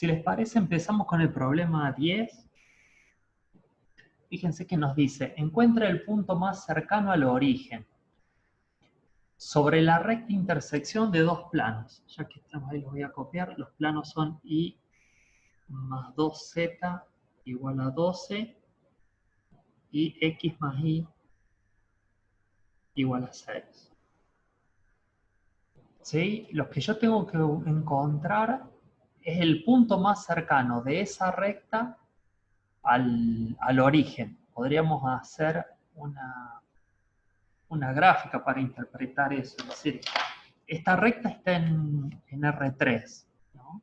Si les parece, empezamos con el problema 10. Fíjense que nos dice, encuentra el punto más cercano al origen sobre la recta intersección de dos planos. Ya que estamos ahí, los voy a copiar. Los planos son y más 2z igual a 12 y x más y igual a 6. ¿Sí? Lo que yo tengo que encontrar es el punto más cercano de esa recta al origen. Podríamos hacer una gráfica para interpretar eso. Es decir, esta recta está en R3, ¿no?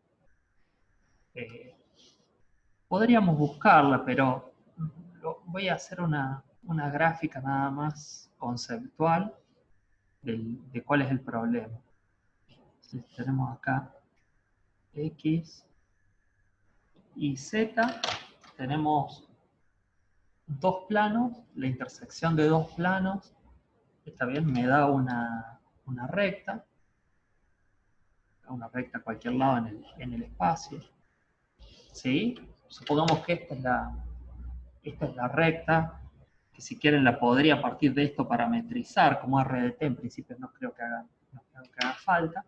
Podríamos buscarla, pero voy a hacer una gráfica nada más conceptual de cuál es el problema. Entonces, tenemos acá X y Z. Tenemos dos planos, la intersección de dos planos. Está bien, me da una recta a cualquier lado en el espacio. ¿Sí? Supongamos que esta es la recta, que si quieren la podría a partir de esto parametrizar como RDT, en principio no creo que haga falta.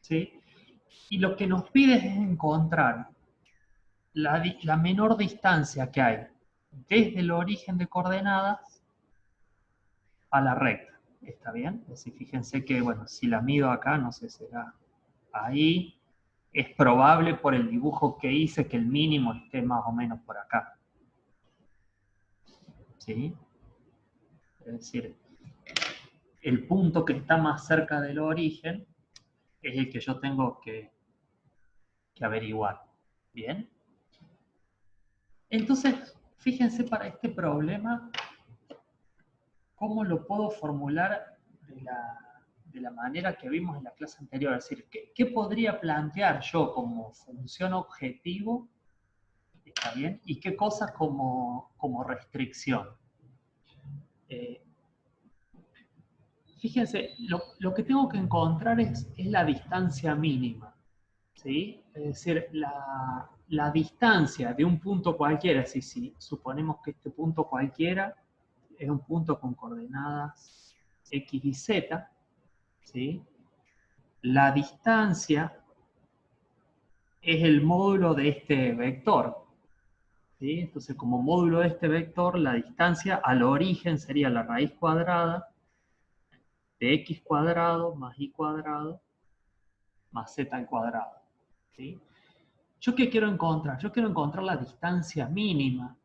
¿Sí? Y lo que nos pide es encontrar la menor distancia que hay desde el origen de coordenadas a la recta. ¿Está bien? Es decir, fíjense que, bueno, si la mido acá, no sé, será ahí. Es probable por el dibujo que hice que el mínimo esté más o menos por acá. ¿Sí? Es decir, el punto que está más cerca del origen es el que yo tengo que averiguar. ¿Bien? Entonces, fíjense para este problema, ¿cómo lo puedo formular de la manera que vimos en la clase anterior? Es decir, ¿qué podría plantear yo como función objetivo? ¿Está bien? ¿Y qué cosas como restricción? Fíjense, lo que tengo que encontrar es la distancia mínima. ¿Sí? Es decir, la distancia de un punto cualquiera, si suponemos que este punto cualquiera es un punto con coordenadas x y z, ¿sí? La distancia es el módulo de este vector. ¿Sí? Entonces, como módulo de este vector, la distancia al origen sería la raíz cuadrada de x cuadrado más y cuadrado más z al cuadrado. ¿Sí? ¿Yo qué quiero encontrar? Yo quiero encontrar la distancia mínima.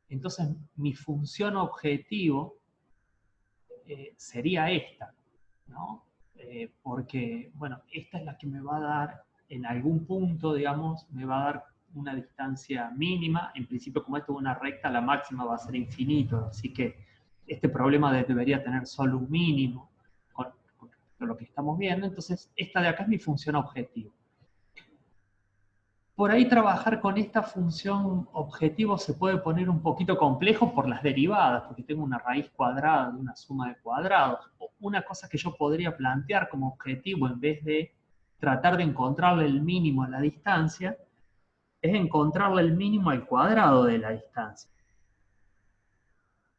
Entonces, mi función objetivo sería esta, ¿no? Porque, bueno, esta es la que me va a dar, en algún punto, digamos, me va a dar una distancia mínima. En principio, como esto es una recta, la máxima va a ser infinito, así que este problema debería tener solo un mínimo con lo que estamos viendo. Entonces, esta de acá es mi función objetivo. Por ahí trabajar con esta función objetivo se puede poner un poquito complejo por las derivadas, porque tengo una raíz cuadrada de una suma de cuadrados. Una cosa que yo podría plantear como objetivo, en vez de tratar de encontrarle el mínimo a la distancia, es encontrarle el mínimo al cuadrado de la distancia.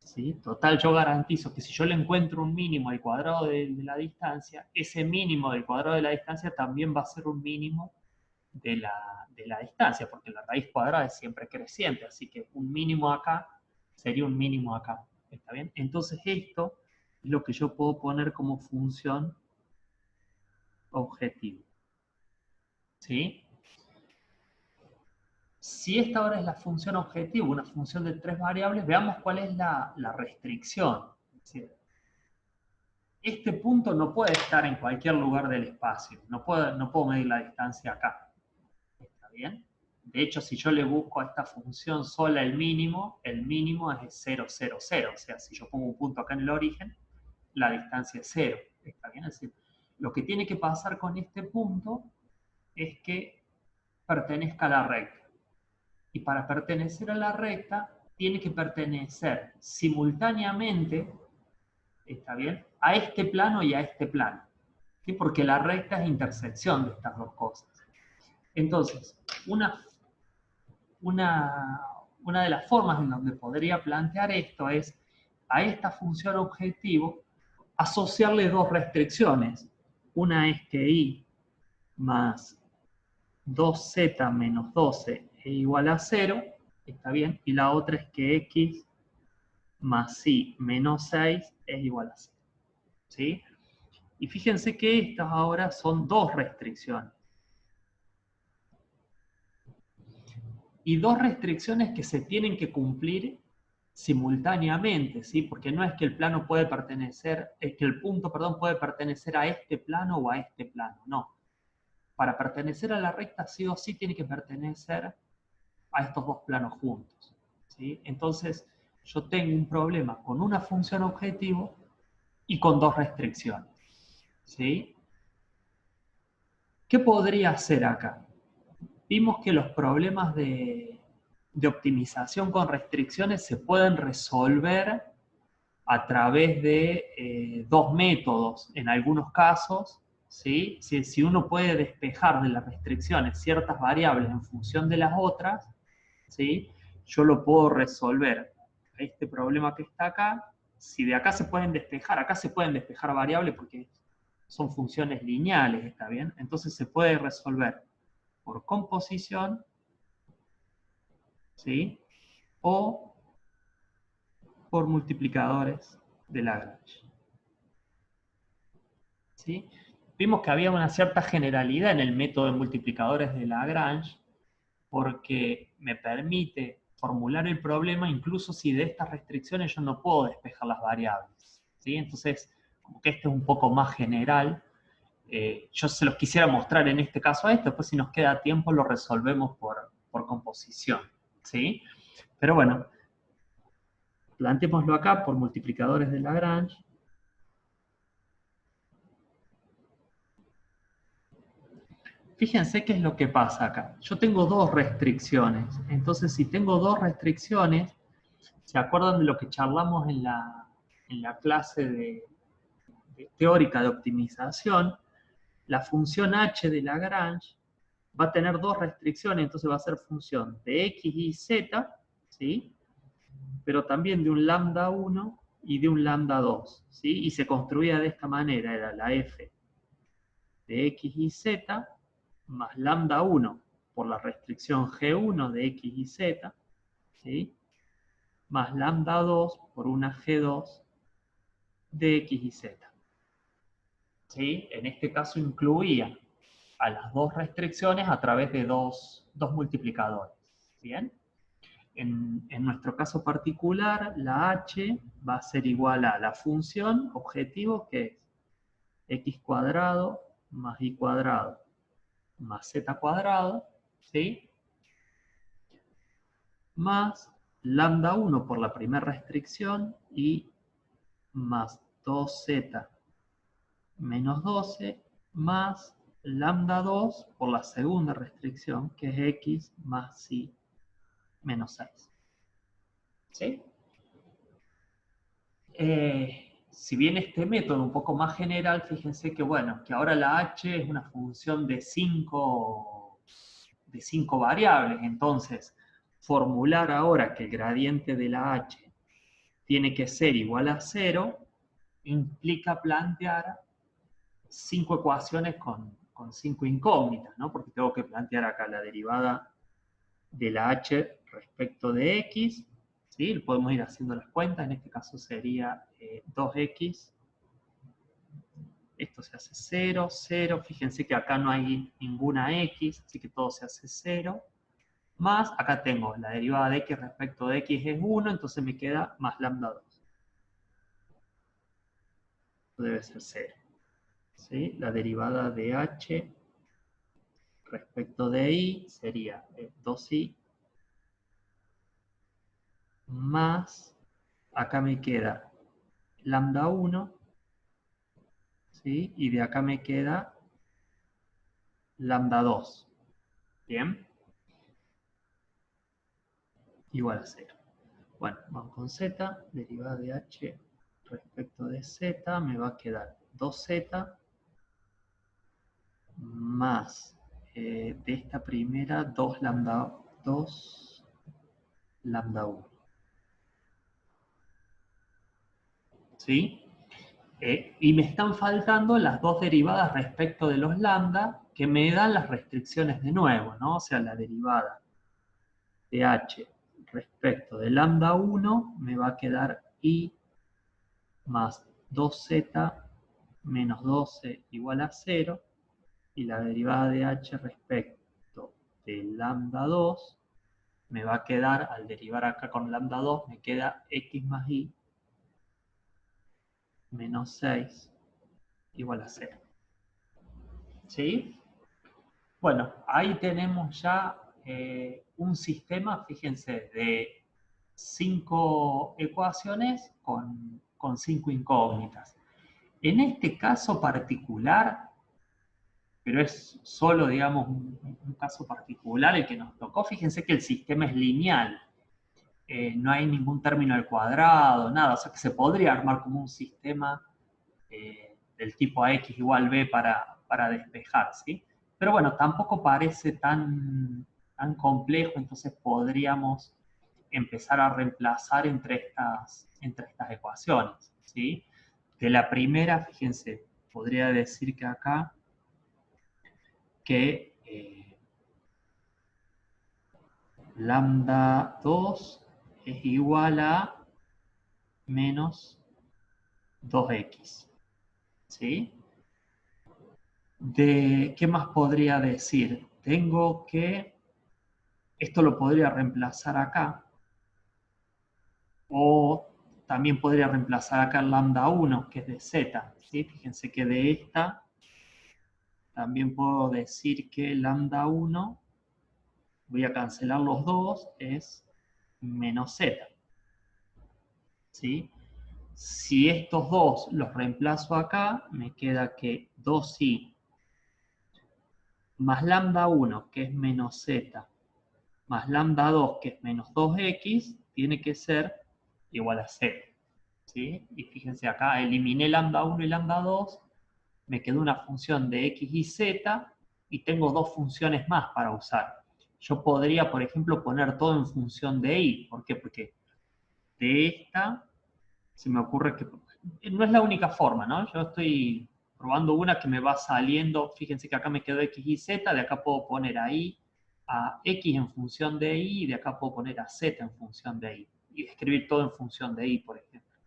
¿Sí? Total, yo garantizo que si yo le encuentro un mínimo al cuadrado de la distancia, ese mínimo del cuadrado de la distancia también va a ser un mínimo de la distancia, porque la raíz cuadrada es siempre creciente, así que un mínimo acá sería un mínimo acá. ¿Está bien? Entonces esto es lo que yo puedo poner como función objetivo. ¿Sí? Si esta ahora es la función objetivo, una función de 3 variables, veamos cuál es la restricción. Es decir, este punto no puede estar en cualquier lugar del espacio, no puedo medir la distancia acá. ¿Está bien? De hecho, si yo le busco a esta función sola el mínimo es 0, 0, 0. O sea, si yo pongo un punto acá en el origen, la distancia es 0. ¿Está bien? Es decir, lo que tiene que pasar con este punto es que pertenezca a la recta. Y para pertenecer a la recta, tiene que pertenecer simultáneamente, ¿está bien?, a este plano y a este plano. ¿Sí? Porque la recta es intersección de estas dos cosas. Entonces, una una de las formas en donde podría plantear esto es a esta función objetivo asociarle dos restricciones. Una es que y más 2z menos 12 es igual a 0, está bien, y la otra es que x más y menos 6 es igual a 0. ¿Sí? Y fíjense que estas ahora son dos restricciones. Y dos restricciones que se tienen que cumplir simultáneamente, ¿sí? Porque no es que el plano puede pertenecer, es que el punto, perdón, puede pertenecer a este plano o a este plano, no. Para pertenecer a la recta sí o sí tiene que pertenecer a estos dos planos juntos, ¿sí? Entonces, yo tengo un problema con una función objetivo y con dos restricciones, ¿sí? ¿Qué podría hacer acá? Vimos que los problemas de optimización con restricciones se pueden resolver a través de dos métodos, en algunos casos, ¿sí? Si uno puede despejar de las restricciones ciertas variables en función de las otras, ¿sí? Yo lo puedo resolver. Este problema que está acá, si de acá se pueden despejar variables porque son funciones lineales, ¿está bien? Entonces se puede resolver por composición, ¿sí? O por multiplicadores de Lagrange, ¿sí? Vimos que había una cierta generalidad en el método de multiplicadores de Lagrange porque me permite formular el problema incluso si de estas restricciones yo no puedo despejar las variables, ¿sí? Entonces, como que este es un poco más general. Yo se los quisiera mostrar en este caso a esto, después si nos queda tiempo lo resolvemos por composición, ¿sí? Pero bueno, planteémoslo acá por multiplicadores de Lagrange. Fíjense qué es lo que pasa acá. Yo tengo dos restricciones. Entonces, si tengo dos restricciones, ¿se acuerdan de lo que charlamos en la clase de teórica de optimización? La función h de Lagrange va a tener dos restricciones, entonces va a ser función de x y z, ¿sí? Pero también de un lambda 1 y de un lambda 2, ¿sí? Y se construía de esta manera, era la f de x y z más lambda 1 por la restricción G1 de x y z, ¿sí? Más lambda 2 por una G2 de x y z. ¿Sí? En este caso incluía a las dos restricciones a través de dos multiplicadores. ¿Bien? En nuestro caso particular, la h va a ser igual a la función objetivo, que es x cuadrado más y cuadrado más z cuadrado, ¿sí? Más lambda 1 por la primera restricción y más 2z menos 12 más lambda 2 por la segunda restricción, que es x más y menos 6. ¿Sí? Si bien este método es un poco más general, fíjense que, bueno, que ahora la h es una función de 5 variables, entonces formular ahora que el gradiente de la h tiene que ser igual a 0 implica plantear 5 ecuaciones con 5 incógnitas, ¿no? Porque tengo que plantear acá la derivada de la h respecto de x, ¿sí? Podemos ir haciendo las cuentas, en este caso sería 2x, esto se hace 0, 0, fíjense que acá no hay ninguna x, así que todo se hace 0, más, acá tengo la derivada de x respecto de x es 1, entonces me queda más lambda 2. Esto debe ser 0. ¿Sí? La derivada de h respecto de y sería 2y más, acá me queda lambda 1, ¿sí? Y de acá me queda lambda 2. ¿Bien? Igual a 0. Bueno, vamos con z, derivada de h respecto de z, me va a quedar 2z más de esta primera 2 lambda 2 lambda 1. ¿Sí? Y me están faltando las dos derivadas respecto de los lambda que me dan las restricciones de nuevo, ¿no? O sea, la derivada de h respecto de lambda 1 me va a quedar i más 2z menos 12 igual a 0, y la derivada de h respecto de lambda 2 me va a quedar, al derivar acá con lambda 2, me queda x más i menos 6 igual a 0. ¿Sí? Bueno, ahí tenemos ya un sistema, fíjense, de 5 ecuaciones con 5 incógnitas. En este caso particular, pero es solo, digamos, un caso particular el que nos tocó, fíjense que el sistema es lineal. No hay ningún término al cuadrado, nada, o sea que se podría armar como un sistema del tipo AX igual B para despejar, ¿sí? Pero bueno, tampoco parece tan complejo, entonces podríamos empezar a reemplazar entre estas ecuaciones, ¿sí? De la primera, fíjense, podría decir que acá que lambda 2 es igual a menos 2x, ¿sí? ¿Qué más podría decir? Tengo que, esto lo podría reemplazar acá, o también podría reemplazar acá el lambda 1, que es de z, ¿sí? Fíjense que de esta también puedo decir que lambda 1, voy a cancelar los dos, es menos z, ¿sí? Si estos dos los reemplazo acá, me queda que 2i más lambda 1, que es menos z, más lambda 2, que es menos 2x, tiene que ser igual a 0. ¿Sí? Y fíjense acá, eliminé lambda 1 y lambda 2, me quedó una función de x y z, y tengo dos funciones más para usar. Yo podría, por ejemplo, poner todo en función de y. ¿Por qué? Porque de esta se me ocurre que no es la única forma, ¿no? Yo estoy probando una que me va saliendo, fíjense que acá me quedó x y z, de acá puedo poner ahí a x en función de y, y de acá puedo poner a z en función de y. Y escribir todo en función de y, por ejemplo.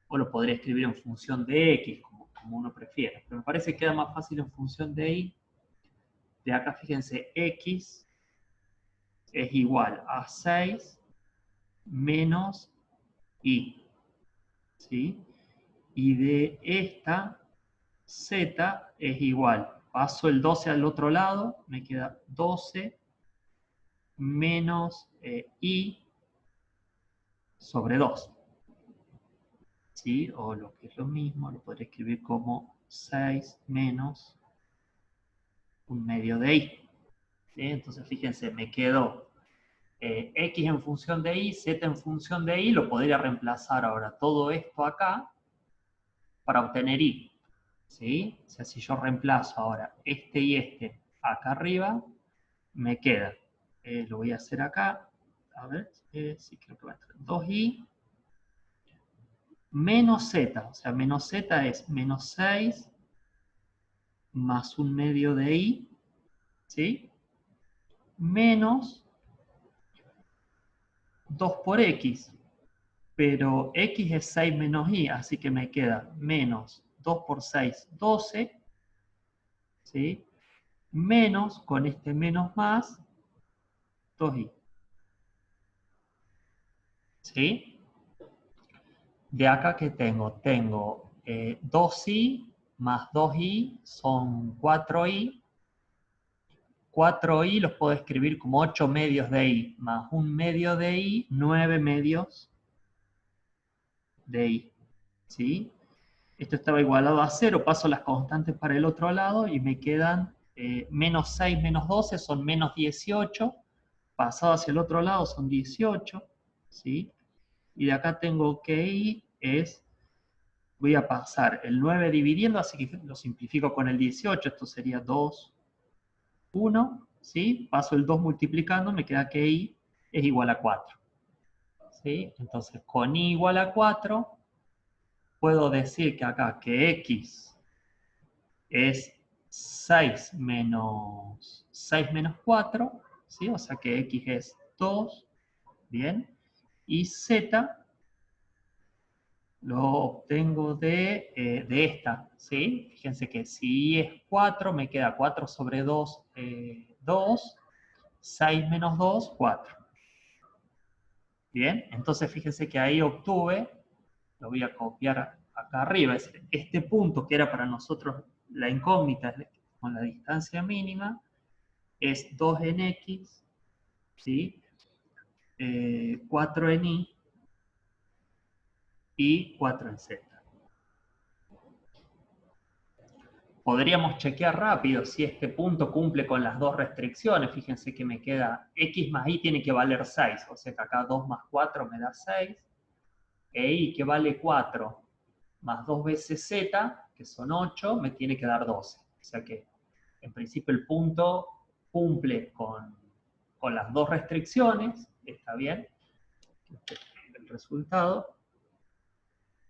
O lo podría escribir en función de x, como uno prefiera. Pero me parece que queda más fácil en función de y. De acá, fíjense, x es igual a 6 menos y. ¿Sí? Y de esta, z es igual. Paso el 12 al otro lado, me queda 12 menos i sobre 2. ¿Sí? O lo que es lo mismo, lo podría escribir como 6 menos un medio de i. ¿Sí? Entonces, fíjense, me quedó x en función de y, z en función de y, lo podría reemplazar ahora todo esto acá para obtener y. ¿Sí? O sea, si yo reemplazo ahora este y este acá arriba, me queda, lo voy a hacer acá, a ver, sí creo que va a estar, 2i menos z, o sea, menos z es menos 6 más un medio de i, ¿sí? Menos 2 por x, pero x es 6 menos i, así que me queda menos 2 por 6, 12, ¿sí? Menos, con este menos más, 2i, ¿sí? De acá que tengo, 2i más 2i son 4i. 4i los puedo escribir como 8 medios de i, más un medio de i, 9 medios de i. ¿Sí? Esto estaba igualado a 0, paso las constantes para el otro lado y me quedan menos 6 menos 12 son menos 18, pasado hacia el otro lado son 18, ¿sí? Y de acá tengo que i es, voy a pasar el 9 dividiendo, así que lo simplifico con el 18, esto sería 2, 1, ¿sí? Paso el 2 multiplicando, me queda que i es igual a 4. ¿sí? Entonces, con y igual a 4, puedo decir que acá que x es 6 menos 4, ¿sí? O sea que x es 2, ¿bien? Y z lo obtengo de esta, ¿sí? Fíjense que si y es 4, me queda 4 sobre 2, 2, 6 menos 2, 4. Bien, entonces fíjense que ahí obtuve, lo voy a copiar acá arriba, es este punto que era para nosotros la incógnita con la distancia mínima, es 2 en x, ¿sí? 4 en y 4 en z. Podríamos chequear rápido si este punto cumple con las dos restricciones. Fíjense que me queda x más y tiene que valer 6, o sea que acá 2 más 4 me da 6, e y que vale 4 más 2 veces z, que son 8, me tiene que dar 12. O sea que en principio el punto cumple con las dos restricciones, está bien, este es el resultado.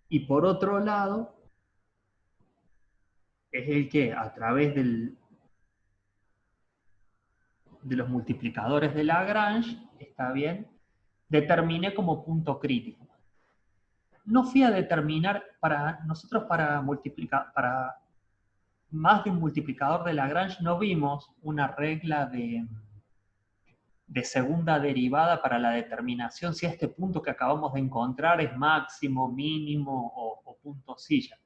Y por otro lado, es el que a través de los multiplicadores de Lagrange, está bien, determiné como punto crítico. No fui a determinar, nosotros para multiplicar, para más de un multiplicador de Lagrange no vimos una regla de segunda derivada para la determinación si este punto que acabamos de encontrar es máximo, mínimo o punto silla.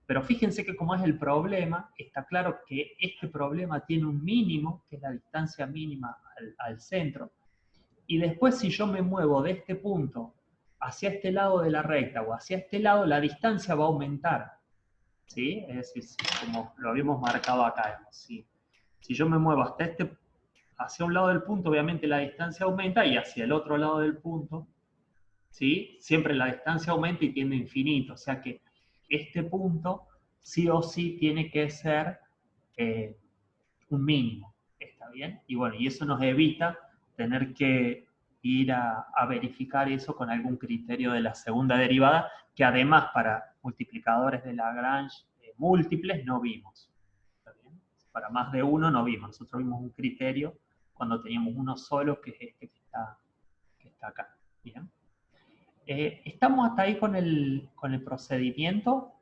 Pero fíjense que como es el problema, está claro que este problema tiene un mínimo, que es la distancia mínima al centro, y después si yo me muevo de este punto hacia este lado de la recta o hacia este lado, la distancia va a aumentar, ¿sí? Es decir, como lo habíamos marcado acá, si yo me muevo hasta hacia un lado del punto, obviamente la distancia aumenta, y hacia el otro lado del punto, ¿sí? Siempre la distancia aumenta y tiende a infinito, o sea que este punto sí o sí tiene que ser un mínimo, ¿está bien? Y bueno, y eso nos evita tener que ir a verificar eso con algún criterio de la segunda derivada, que además para multiplicadores de Lagrange múltiples no vimos. ¿Está bien? Para más de uno no vimos, nosotros vimos un criterio cuando teníamos uno solo, que es este que está acá. ¿Bien? ¿Estamos hasta ahí con el procedimiento?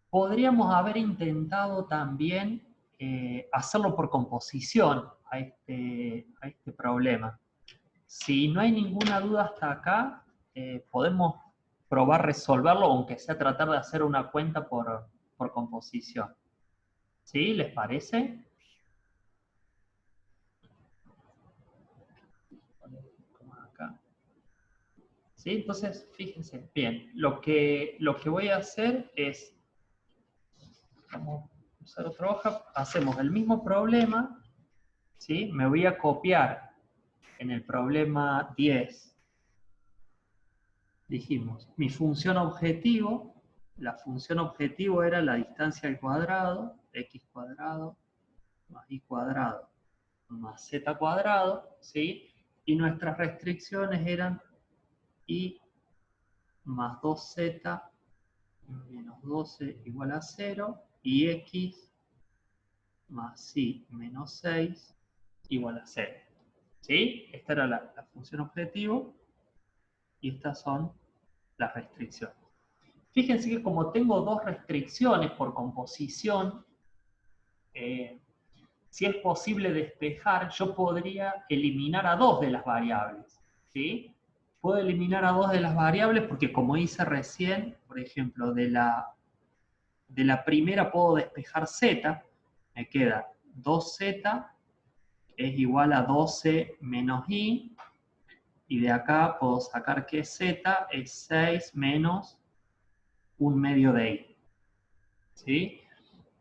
Podríamos haber intentado también hacerlo por composición a este problema. Si no hay ninguna duda hasta acá, podemos probar resolverlo, aunque sea tratar de hacer una cuenta por composición. ¿Sí? ¿Les parece? Acá. ¿Sí? Entonces, fíjense, bien, lo que voy a hacer es, vamos a usar otra hoja, hacemos el mismo problema, ¿sí? Me voy a copiar en el problema 10, dijimos, mi función objetivo, la función objetivo era la distancia al cuadrado, x cuadrado más y cuadrado más z cuadrado, ¿sí? Y nuestras restricciones eran y más 2z menos 12 igual a 0, y x más y menos 6 igual a 0. ¿Sí? Esta era la función objetivo, y estas son las restricciones. Fíjense que como tengo dos restricciones por composición, si es posible despejar, yo podría eliminar a dos de las variables, ¿sí? Puedo eliminar a dos de las variables porque, como hice recién, por ejemplo, de la primera puedo despejar z, me queda 2z es igual a 12 menos y de acá puedo sacar que z es 6 menos 1/2 de y. ¿Sí?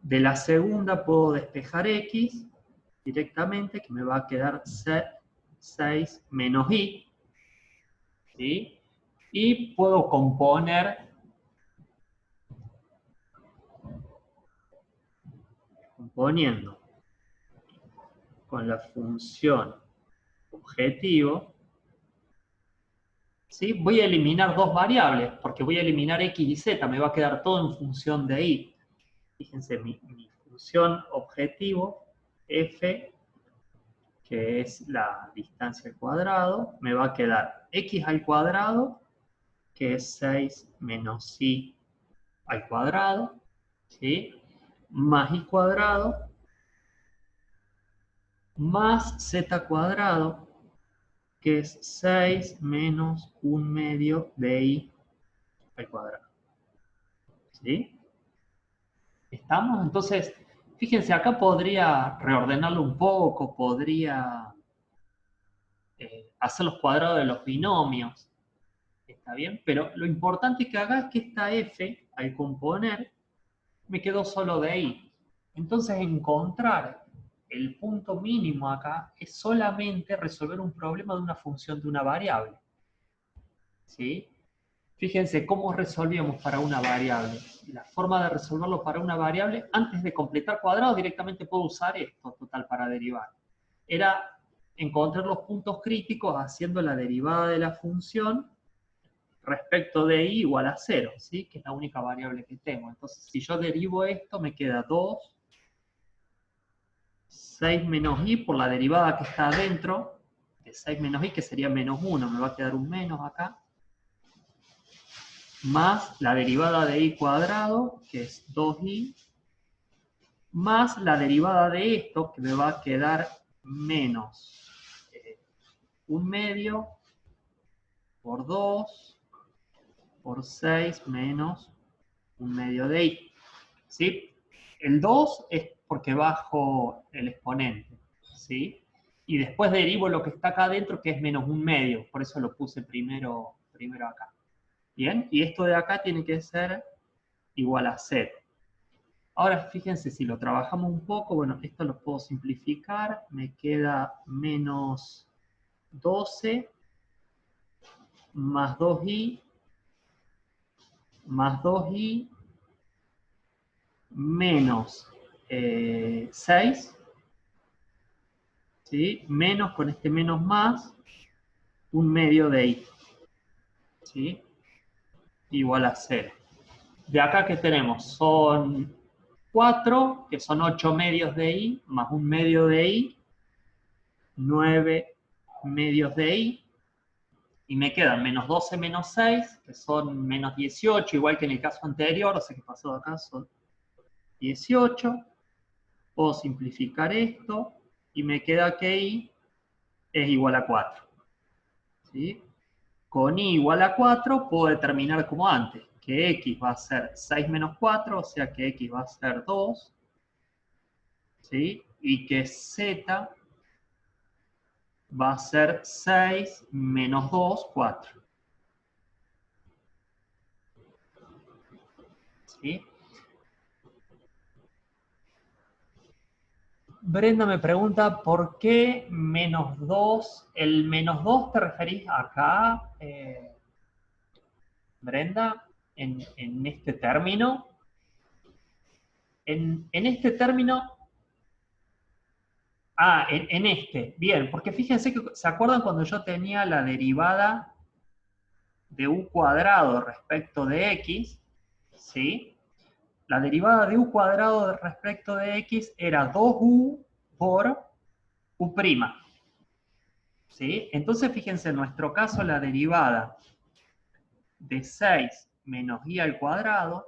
De la segunda puedo despejar x directamente, que me va a quedar 6 menos y. ¿Sí? Y puedo componer, componiendo con la función objetivo, ¿sí? Voy a eliminar dos variables, porque voy a eliminar x y z, me va a quedar todo en función de y. Fíjense, mi función objetivo, f, que es la distancia al cuadrado, me va a quedar x al cuadrado, que es 6 menos y al cuadrado, ¿sí? Más y cuadrado, más z cuadrado, que es 6 menos 1/2 de i al cuadrado. ¿Sí? ¿Estamos? Entonces, fíjense, acá podría reordenarlo un poco, podría hacer los cuadrados de los binomios, ¿está bien? Pero lo importante que haga es que esta f, al componer, me quedó solo de i. Entonces, encontrar el punto mínimo acá es solamente resolver un problema de una función de una variable. ¿Sí? Fíjense cómo resolvíamos para una variable. La forma de resolverlo para una variable, antes de completar cuadrados, directamente puedo usar esto, total, para derivar. Era encontrar los puntos críticos haciendo la derivada de la función respecto de i igual a 0, ¿sí? Que es la única variable que tengo. Entonces, si yo derivo esto, me queda 2, 6 menos i por la derivada que está adentro, de 6 menos i, que sería menos 1, me va a quedar un menos acá, más la derivada de i cuadrado, que es 2i, más la derivada de esto, que me va a quedar menos 1/2 por 2 por 6 menos 1/2 de i. ¿Sí? El 2 es porque bajo el exponente, ¿sí? Y después derivo lo que está acá adentro, que es menos 1/2, por eso lo puse primero acá. ¿Bien? Y esto de acá tiene que ser igual a 0. Ahora fíjense, si lo trabajamos un poco, bueno, esto lo puedo simplificar, me queda menos 12 más 2i más 2i menos 6, ¿sí? Menos con este menos más 1/2 de i, ¿sí? Igual a 0. De acá que tenemos son 4, que son 8/2 de i, más 1/2 de i, 9/2 de i, y me quedan menos 12 menos 6, que son menos 18, igual que en el caso anterior, o sea que pasó de acá, son 18. Puedo simplificar esto, y me queda que i es igual a 4. ¿Sí? Con i igual a 4 puedo determinar como antes, que x va a ser 6 menos 4, o sea que x va a ser 2, ¿sí? Y que z va a ser 6 menos 2, 4. ¿Sí? Brenda me pregunta, ¿por qué menos 2? ¿El menos 2 te referís acá, Brenda, en este término? En este término, en este, bien, porque fíjense que, ¿se acuerdan cuando yo tenía la derivada de u cuadrado respecto de x? ¿Sí? La derivada de u cuadrado respecto de x era 2u por u'. ¿Sí? Entonces, fíjense, en nuestro caso la derivada de 6 menos i al cuadrado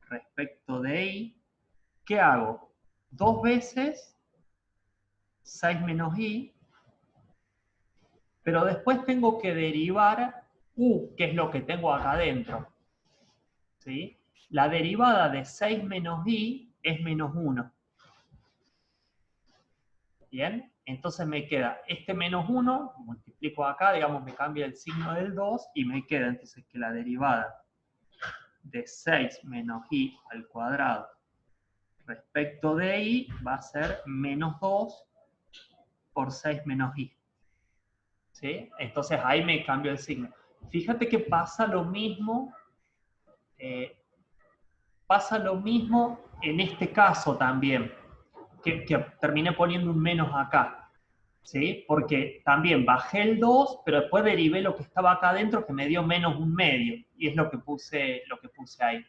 respecto de i, ¿qué hago? 2 veces 6 menos i, pero después tengo que derivar u, que es lo que tengo acá adentro. ¿Sí? La derivada de 6 menos i es menos 1. ¿Bien? Entonces me queda este menos 1, multiplico acá, digamos, me cambia el signo del 2 y me queda entonces que la derivada de 6 menos i al cuadrado respecto de i va a ser menos 2 por 6 menos i. ¿Sí? Entonces ahí me cambio el signo. Fíjate que pasa lo mismo en este caso también, que terminé poniendo un menos acá. ¿sí? Porque también bajé el 2, pero después derivé lo que estaba acá adentro que me dio menos un medio, y es lo que puse ahí,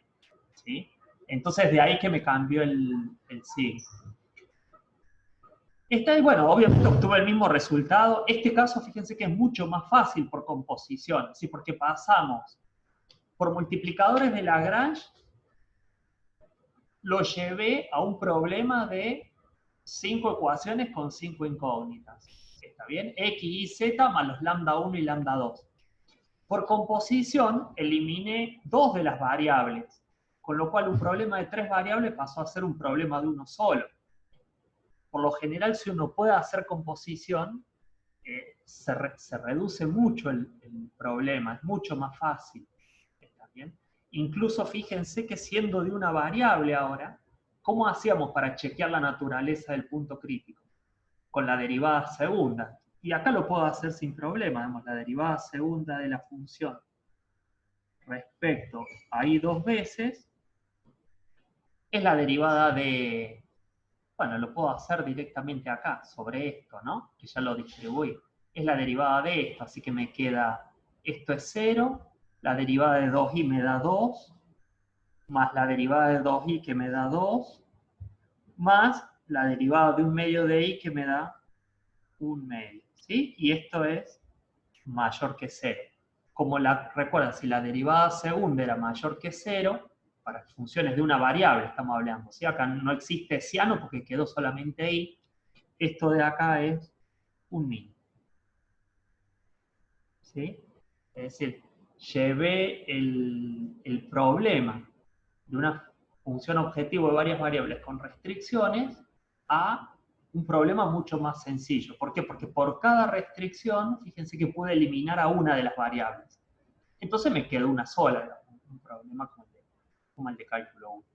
¿sí? Entonces de ahí que me cambió el signo. Bueno, obviamente obtuve el mismo resultado. Este caso, fíjense que es mucho más fácil por composición, ¿sí? Porque pasamos por multiplicadores de Lagrange, lo llevé a un problema de 5 ecuaciones con 5 incógnitas. ¿Está bien? X, Y, Z más los lambda 1 y lambda 2. Por composición, eliminé 2 de las variables, con lo cual un problema de 3 variables pasó a ser un problema de uno solo. Por lo general, si uno puede hacer composición, se reduce mucho el problema, es mucho más fácil. ¿Está bien? Incluso fíjense que siendo de una variable ahora, ¿cómo hacíamos para chequear la naturaleza del punto crítico? Con la derivada segunda. Y acá lo puedo hacer sin problema, digamos, la derivada segunda de la función respecto a y dos veces es la derivada de, bueno, lo puedo hacer directamente acá, sobre esto, ¿no? Que ya lo distribuí. Es la derivada de esto, así que me queda, esto es 0, la derivada de 2i me da 2, más la derivada de 2i que me da 2, más la derivada de un medio de i que me da un medio, ¿sí? Y esto es mayor que 0. Recuerden, si la derivada segunda era mayor que 0, para funciones de una variable estamos hablando, ¿sí? Acá no existe ciano porque quedó solamente i, esto de acá es un mínimo, ¿sí? Es decir, llevé el problema de una función objetivo de varias variables con restricciones a un problema mucho más sencillo. ¿Por qué? Porque por cada restricción, fíjense que pude eliminar a una de las variables. Entonces me quedó una sola, un problema como el de cálculo 1.